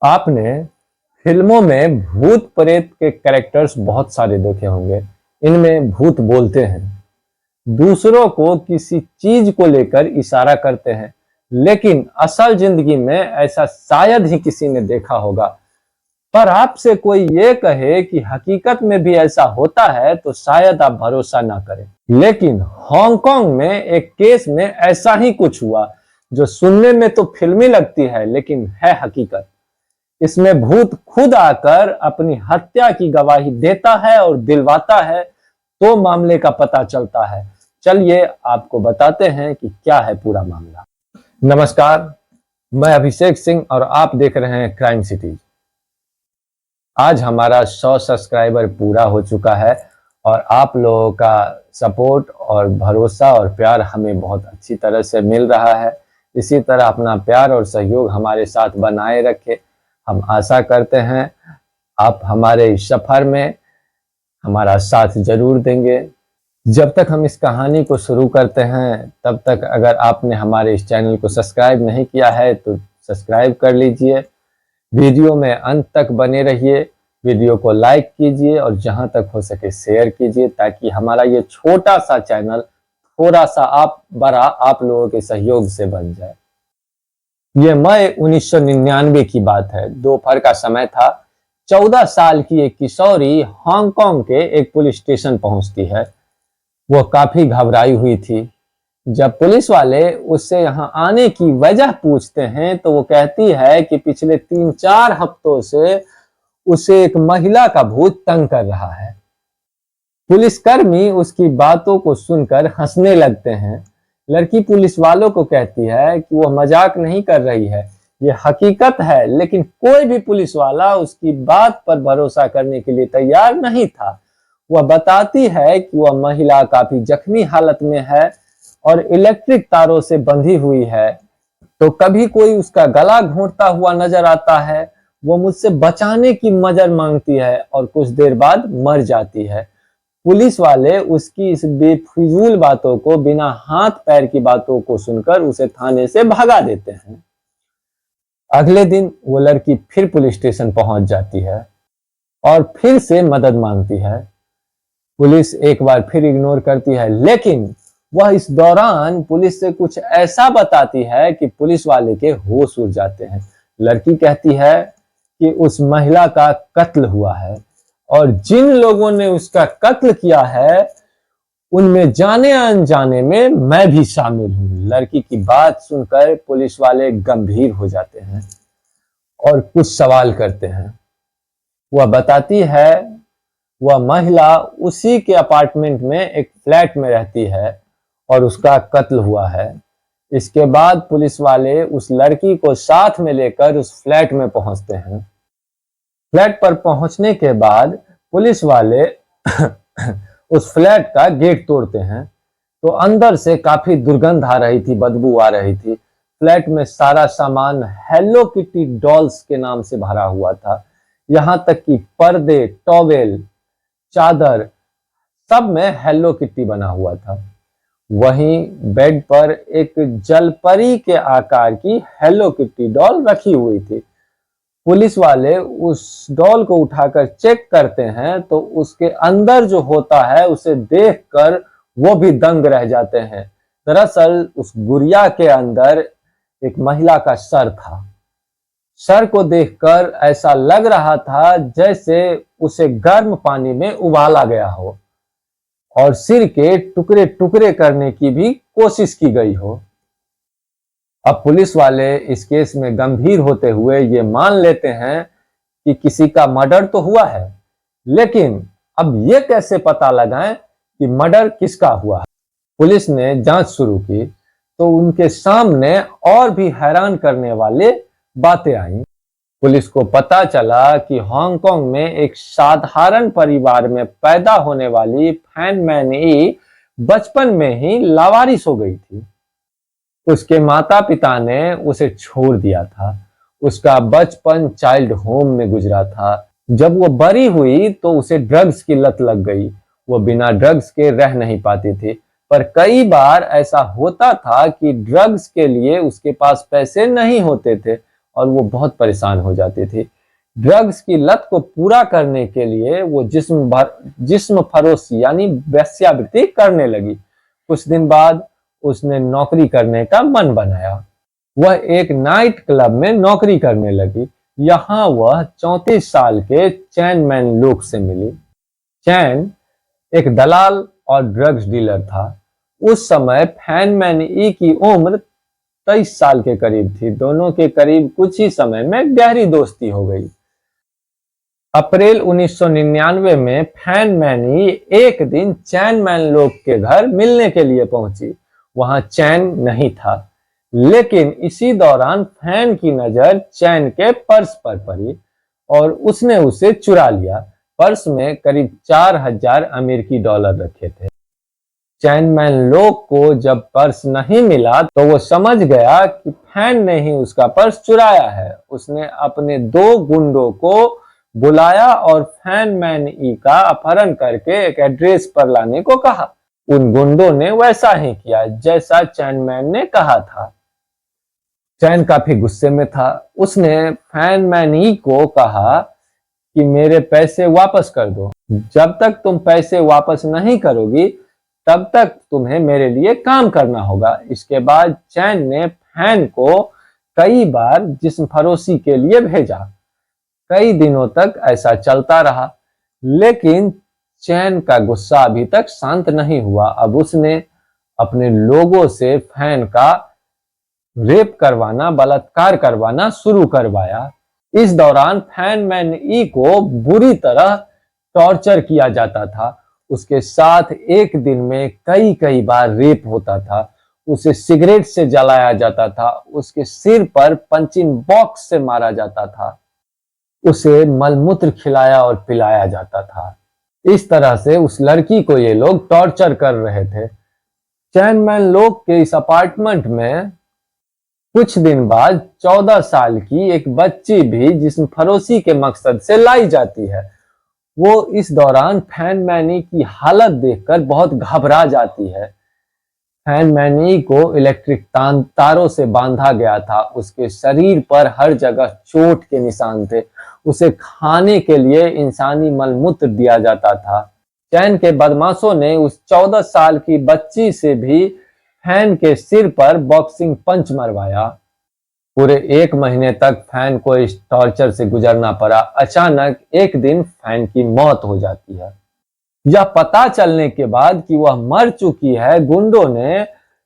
आपने फिल्मों में भूत प्रेत के कैरेक्टर्स बहुत सारे देखे होंगे। इनमें भूत बोलते हैं, दूसरों को किसी चीज को लेकर इशारा करते हैं, लेकिन असल जिंदगी में ऐसा शायद ही किसी ने देखा होगा। पर आपसे कोई ये कहे कि हकीकत में भी ऐसा होता है तो शायद आप भरोसा ना करें। लेकिन हांगकांग में एक केस में ऐसा ही कुछ हुआ जो सुनने में तो फिल्मी लगती है लेकिन है हकीकत। इसमें भूत खुद आकर अपनी हत्या की गवाही देता है और दिलवाता है, तो मामले का पता चलता है। चलिए आपको बताते हैं कि क्या है पूरा मामला। नमस्कार, मैं अभिषेक सिंह और आप देख रहे हैं क्राइम सिटीज। आज हमारा 100 सब्सक्राइबर पूरा हो चुका है और आप लोगों का सपोर्ट और भरोसा और प्यार हमें बहुत अच्छी तरह से मिल रहा है। इसी तरह अपना प्यार और सहयोग हमारे साथ बनाए रखे। हम आशा करते हैं आप हमारे इस सफर में हमारा साथ जरूर देंगे। जब तक हम इस कहानी को शुरू करते हैं तब तक अगर आपने हमारे इस चैनल को सब्सक्राइब नहीं किया है तो सब्सक्राइब कर लीजिए। वीडियो में अंत तक बने रहिए, वीडियो को लाइक कीजिए और जहां तक हो सके शेयर कीजिए, ताकि हमारा ये छोटा सा चैनल थोड़ा सा बड़ा आप लोगों के सहयोग से बन जाए। ये मई 1999 की बात है। दोपहर का समय था। 14 साल की एक किशोरी हांगकांग के एक पुलिस स्टेशन पहुंचती है। वो काफी घबराई हुई थी। जब पुलिस वाले उससे यहां आने की वजह पूछते हैं तो वो कहती है कि पिछले 3-4 हफ्तों से उसे एक महिला का भूत तंग कर रहा है। पुलिसकर्मी उसकी बातों को सुनकर हंसने लगते हैं। लड़की पुलिस वालों को कहती है कि वो मजाक नहीं कर रही है, ये हकीकत है। लेकिन कोई भी पुलिस वाला उसकी बात पर भरोसा करने के लिए तैयार नहीं था। वह बताती है कि वह महिला काफी जख्मी हालत में है और इलेक्ट्रिक तारों से बंधी हुई है। तो कभी कोई उसका गला घोंटता हुआ नजर आता है। वो मुझसे बचाने की मदद मांगती है और कुछ देर बाद मर जाती है। पुलिस वाले उसकी इस बेफिजूल बातों को, बिना हाथ पैर की बातों को सुनकर उसे थाने से भगा देते हैं। अगले दिन वो लड़की फिर पुलिस स्टेशन पहुंच जाती है और फिर से मदद मांगती है। पुलिस एक बार फिर इग्नोर करती है, लेकिन वह इस दौरान पुलिस से कुछ ऐसा बताती है कि पुलिस वाले के होश उड़ जाते हैं। लड़की कहती है कि उस महिला का कत्ल हुआ है और जिन लोगों ने उसका कत्ल किया है उनमें जाने अनजाने में मैं भी शामिल हूं। लड़की की बात सुनकर पुलिस वाले गंभीर हो जाते हैं और कुछ सवाल करते हैं। वह बताती है वह महिला उसी के अपार्टमेंट में एक फ्लैट में रहती है और उसका कत्ल हुआ है। इसके बाद पुलिस वाले उस लड़की को साथ में लेकर उस फ्लैट में पहुंचते हैं। फ्लैट पर पहुंचने के बाद पुलिस वाले उस फ्लैट का गेट तोड़ते हैं तो अंदर से काफी दुर्गंध आ रही थी, बदबू आ रही थी। फ्लैट में सारा सामान हेलो किटी डॉल्स के नाम से भरा हुआ था। यहां तक कि पर्दे, टॉवेल, चादर, सब में हेलो किटी बना हुआ था। वहीं बेड पर एक जलपरी के आकार की हेलो किटी डॉल रखी हुई थी। पुलिस वाले उस डॉल को उठाकर चेक करते हैं तो उसके अंदर जो होता है उसे देखकर वो भी दंग रह जाते हैं। दरअसल उस गुड़िया के अंदर एक महिला का सर था। सर को देखकर ऐसा लग रहा था जैसे उसे गर्म पानी में उबाला गया हो और सिर के टुकड़े टुकड़े करने की भी कोशिश की गई हो। अब पुलिस वाले इस केस में गंभीर होते हुए ये मान लेते हैं कि किसी का मर्डर तो हुआ है, लेकिन अब ये कैसे पता लगाएं कि मर्डर किसका हुआ है। पुलिस ने जांच शुरू की तो उनके सामने और भी हैरान करने वाले बातें आई। पुलिस को पता चला कि हांगकांग में एक साधारण परिवार में पैदा होने वाली फैन मैनी बचपन में ही लावारिस हो गई थी। उसके माता पिता ने उसे छोड़ दिया था। उसका बचपन चाइल्ड होम में गुजरा था। जब वो बड़ी हुई तो उसे ड्रग्स की लत लग गई। वो बिना ड्रग्स के रह नहीं पाती थी, पर कई बार ऐसा होता था कि ड्रग्स के लिए उसके पास पैसे नहीं होते थे और वो बहुत परेशान हो जाती थी। ड्रग्स की लत को पूरा करने के लिए वो जिस्म फरोशी यानी वेश्यावृत्ति करने लगी। कुछ दिन बाद उसने नौकरी करने का मन बनाया। वह एक नाइट क्लब में नौकरी करने लगी। यहाँ वह 34 साल के चैन मैन लोग से मिली। चैन एक दलाल और ड्रग्स डीलर था। उस समय फैन मैन ई की उम्र 23 साल के करीब थी। दोनों के करीब कुछ ही समय में गहरी दोस्ती हो गई। अप्रैल 1999 में फैन मैनी एक दिन चैन मैन लोग के घर मिलने के लिए पहुंची। वहां चैन नहीं था, लेकिन इसी दौरान फैन की नजर चैन के पर्स पर पड़ी और उसने उसे चुरा लिया। पर्स में करीब 4000 अमेरिकी डॉलर रखे थे। चैन मैन लोग को जब पर्स नहीं मिला तो वो समझ गया कि फैन ने ही उसका पर्स चुराया है। उसने अपने 2 गुंडों को बुलाया और फैन मैन ई का अपहरण करके एक एड्रेस पर लाने को कहा। उन गुंडों ने वैसा ही किया जैसा चैन मैन ने कहा था। चैन काफी गुस्से में था। उसने फैन मैन ई को कहा कि मेरे पैसे वापस कर दो। जब तक तुम पैसे वापस नहीं करोगी तब तक तुम्हें मेरे लिए काम करना होगा। इसके बाद चैन ने फैन को कई बार जिस्म फरोशी के लिए भेजा। कई दिनों तक ऐसा चलता रहा, लेकिन चैन का गुस्सा अभी तक शांत नहीं हुआ। अब उसने अपने लोगों से फैन का रेप करवाना, बलात्कार करवाना शुरू करवाया। इस दौरान फैन मैन ई को बुरी तरह टॉर्चर किया जाता था। उसके साथ एक दिन में कई कई बार रेप होता था। उसे सिगरेट से जलाया जाता था। उसके सिर पर पंचिंग बॉक्स से मारा जाता था। उसे मलमूत्र खिलाया और पिलाया जाता था। इस तरह से उस लड़की को ये लोग टॉर्चर कर रहे थे। चैन मैन लोग के इस अपार्टमेंट में कुछ दिन बाद 14 साल की एक बच्ची भी जिस्म फरोशी के मकसद से लाई जाती है। वो इस दौरान फैन मैनी की हालत देखकर बहुत घबरा जाती है। फैन मैनी को इलेक्ट्रिक तारों से बांधा गया था। उसके शरीर पर हर जगह चोट के निशान थे। उसे खाने के लिए इंसानी मलमूत्र दिया जाता था। चैन के बदमाशों ने उस 14 साल की बच्ची से भी फैन के सिर पर बॉक्सिंग पंच मरवाया। पूरे 1 महीने तक फैन को इस टॉर्चर से गुजरना पड़ा। अचानक एक दिन फैन की मौत हो जाती है। यह पता चलने के बाद कि वह मर चुकी है, गुंडों ने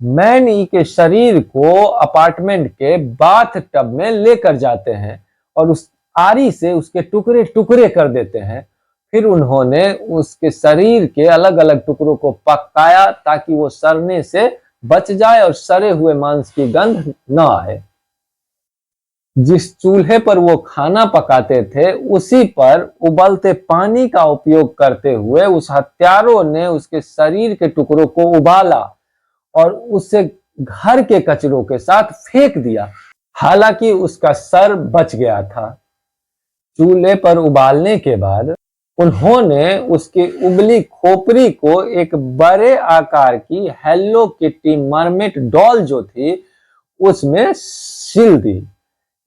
मैन ई के शरीर को अपार्टमेंट के बाथ टब में लेकर जाते हैं और उस आरी से उसके टुकड़े टुकड़े कर देते हैं। फिर उन्होंने उसके शरीर के अलग अलग टुकड़ों को पकाया ताकि वो सड़ने से बच जाए और सड़े हुए मांस की गंध न आए। जिस चूल्हे पर वो खाना पकाते थे उसी पर उबलते पानी का उपयोग करते हुए उस हत्यारों ने उसके शरीर के टुकड़ों को उबाला और उसे घर के कचरों के साथ फेंक दिया। हालांकि उसका सर बच गया था। चूल्हे पर उबालने के बाद उन्होंने उसकी उबली खोपड़ी को एक बड़े आकार की हेलो किटी मरमेट डॉल जो थी उसमें सिल दी।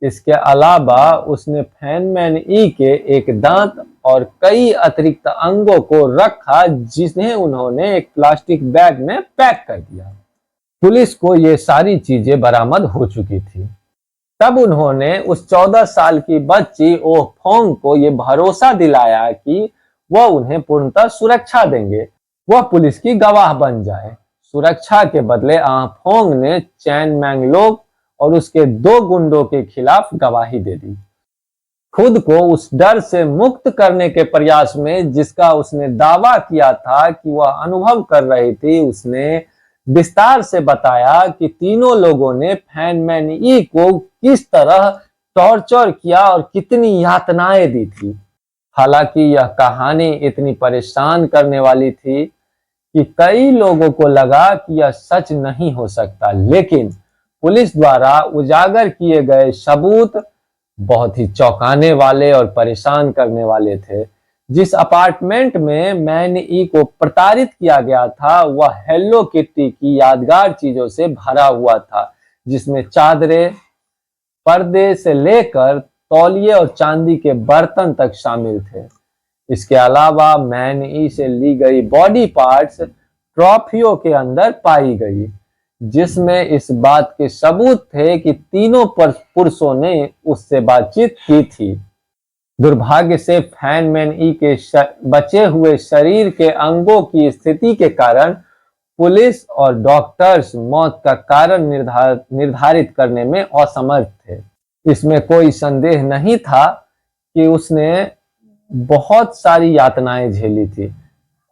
इसके अलावा उसने फैन मैन ई के एक दांत और कई अतिरिक्त अंगों को रखा जिन्हें उन्होंने एक प्लास्टिक बैग में पैक कर दिया। पुलिस को ये सारी चीजें बरामद हो चुकी थी। तब उन्होंने उस 14 साल की बच्ची ओह फोंग को ये भरोसा दिलाया कि वह उन्हें पूर्णतः सुरक्षा देंगे, वह पुलिस की गवाह बन जाए। सुरक्षा के बदले आह फोंग ने चैन मैंगलोक और उसके 2 गुंडों के खिलाफ गवाही दे दी। खुद को उस डर से मुक्त करने के प्रयास में जिसका उसने दावा किया था कि वह अनुभव कर रही थी, उसने विस्तार से बताया कि तीनों लोगों ने फैन मैन ई को किस तरह टॉर्चर किया और कितनी यातनाएं दी थी। हालांकि यह कहानी इतनी परेशान करने वाली थी कि कई लोगों को लगा कि यह सच नहीं हो सकता, लेकिन पुलिस द्वारा उजागर किए गए सबूत बहुत ही चौंकाने वाले और परेशान करने वाले थे। जिस अपार्टमेंट में मैन ई को प्रताड़ित किया गया था वह हेलो किटी की यादगार चीजों से भरा हुआ था, जिसमें चादरें, पर्दे से लेकर तौलिए और चांदी के बर्तन तक शामिल थे। इसके अलावा मैन ई से ली गई बॉडी पार्ट्स ट्रॉफियों के अंदर पाई गई, जिसमें इस बात के सबूत थे कि तीनों पुरुषों ने उससे बातचीत की थी। दुर्भाग्य से फैन मैन ई के बचे हुए शरीर के अंगों की स्थिति के कारण पुलिस और डॉक्टर्स मौत का कारण निर्धारित करने में असमर्थ थे। इसमें कोई संदेह नहीं था कि उसने बहुत सारी यातनाएं झेली थी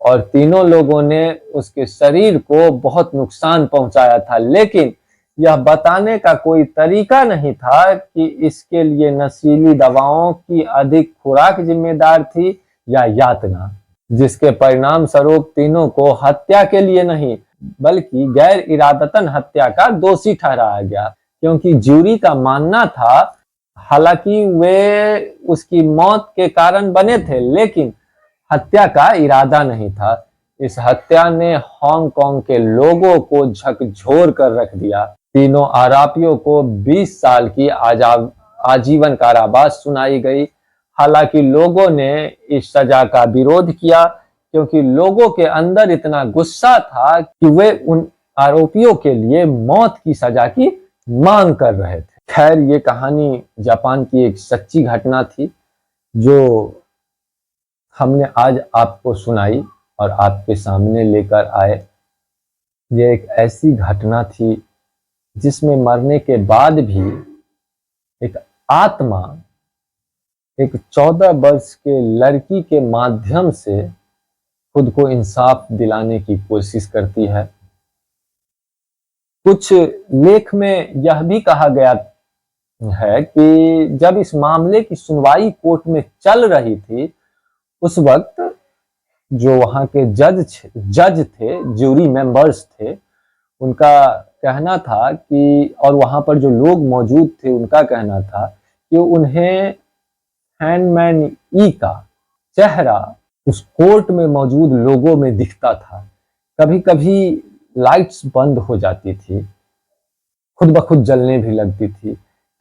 और तीनों लोगों ने उसके शरीर को बहुत नुकसान पहुंचाया था, लेकिन यह बताने का कोई तरीका नहीं था कि इसके लिए नशीली दवाओं की अधिक खुराक जिम्मेदार थी या यातना, जिसके परिणाम स्वरूप तीनों को हत्या के लिए नहीं बल्कि गैर इरादतन हत्या का दोषी ठहराया गया, क्योंकि ज्यूरी का मानना था हालांकि वे उसकी मौत के कारण बने थे लेकिन हत्या का इरादा नहीं था। इस हत्या ने हांगकांग के लोगों को झकझोर कर रख दिया। तीनों आरोपियों को 20 साल की आजीवन कारावास सुनाई गई। हालांकि लोगों ने इस सजा का विरोध किया क्योंकि लोगों के अंदर इतना गुस्सा था कि वे उन आरोपियों के लिए मौत की सजा की मांग कर रहे थे। खैर, ये कहानी जापान की एक सच्ची घटना थी जो हमने आज आपको सुनाई और आपके सामने लेकर आए। ये एक ऐसी घटना थी जिसमें मरने के बाद भी एक आत्मा एक 14 वर्ष के लड़की के माध्यम से खुद को इंसाफ दिलाने की कोशिश करती है। कुछ लेख में यह भी कहा गया है कि जब इस मामले की सुनवाई कोर्ट में चल रही थी, उस वक्त जो वहां के जज थे, ज्यूरी मेंबर्स थे, उनका कहना था कि, और वहां पर जो लोग मौजूद थे उनका कहना था कि उन्हें हैंडमैन ई का चेहरा उस कोर्ट में मौजूद लोगों में दिखता था। कभी कभी लाइट्स बंद हो जाती थी, खुद ब खुद जलने भी लगती थी।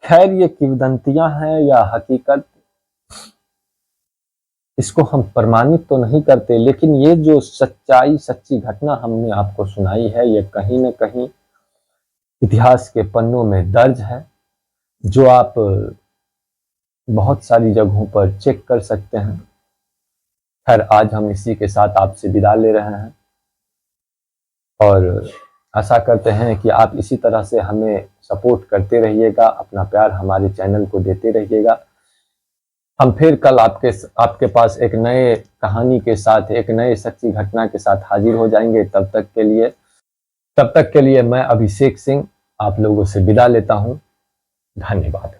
खैर, ये किंवदंतियां हैं या हकीकत, इसको हम प्रमाणित तो नहीं करते, लेकिन ये जो सच्ची घटना हमने आपको सुनाई है, ये कहीं न कहीं इतिहास के पन्नों में दर्ज है, जो आप बहुत सारी जगहों पर चेक कर सकते हैं। खैर, आज हम इसी के साथ आपसे विदा ले रहे हैं और आशा करते हैं कि आप इसी तरह से हमें सपोर्ट करते रहिएगा, अपना प्यार हमारे चैनल को देते रहिएगा। हम फिर कल आपके पास एक नए कहानी के साथ, एक नए सच्ची घटना के साथ हाजिर हो जाएंगे। तब तक के लिए मैं अभिषेक सिंह आप लोगों से विदा लेता हूं। धन्यवाद।